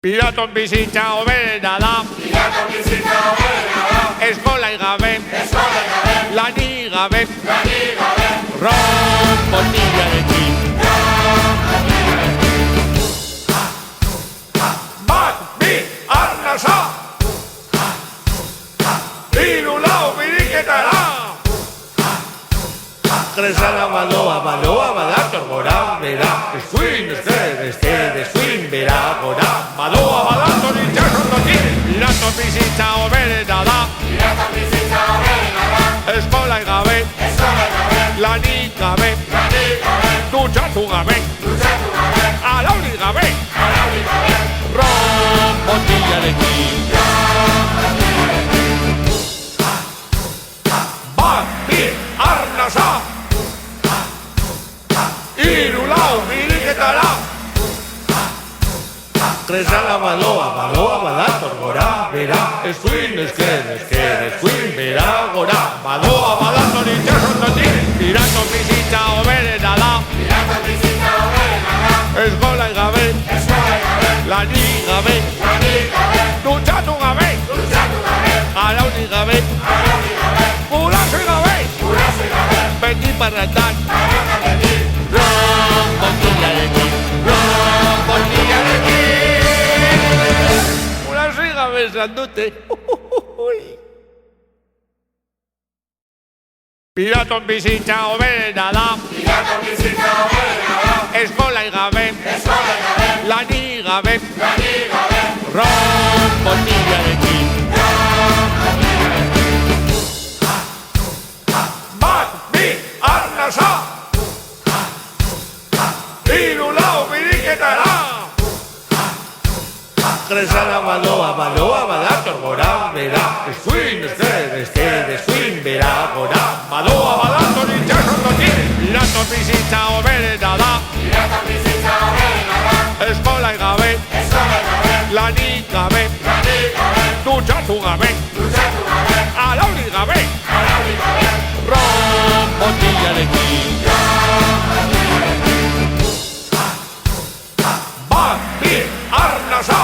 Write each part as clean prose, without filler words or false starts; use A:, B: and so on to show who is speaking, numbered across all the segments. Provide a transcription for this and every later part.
A: Piraton bizitza hoberena da, eskolai gabe, lani gabe, rock botillarekin. Bat, bi, arnasa, hiru lau biriketara. Kresala badoa badator gora, bera, eskuin, eskuin, bera, gora. Badoa badator itxasondotik, piraton bizitza hoberena da, eskolai gabe, lanik gabe, dutxatu gabe, alaurik gabe, rock botillarekin. Bat, bi, arnasa, hiru lau biriketara. Kresala badoa badator gora, bera, eskuin, eskuin, bera, gora. Badoa badator itxasondotik, piraton bizitza hoberena da, eskolai gabe, lanik gabe, dutxatu gabe, alaurik gabe, gurasoi gabe, beti parrandan, rock botillarekin, rock botillarekin. Gurasoi gabe esan dute. Piraton bizitza hoberena da, eskolai gabe, lanik gabe, rock botillarekin. Bat, bi, arnasa, hiru lau biriketara. Kresala badoa badator gora, bera, eskuin, eskuin, bera, gora. Badoa badator itxasondotik, piraton bizitza hoberena da, eskolai gabe, lanik gabe, dutxatu gabe, alaurik gabe, rock botillarekin. Bat, bi, arnasa,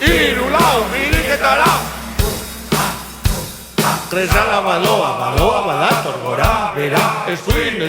A: hiru lau biriketara. Kresala badoa badator gora, bera, eskuin,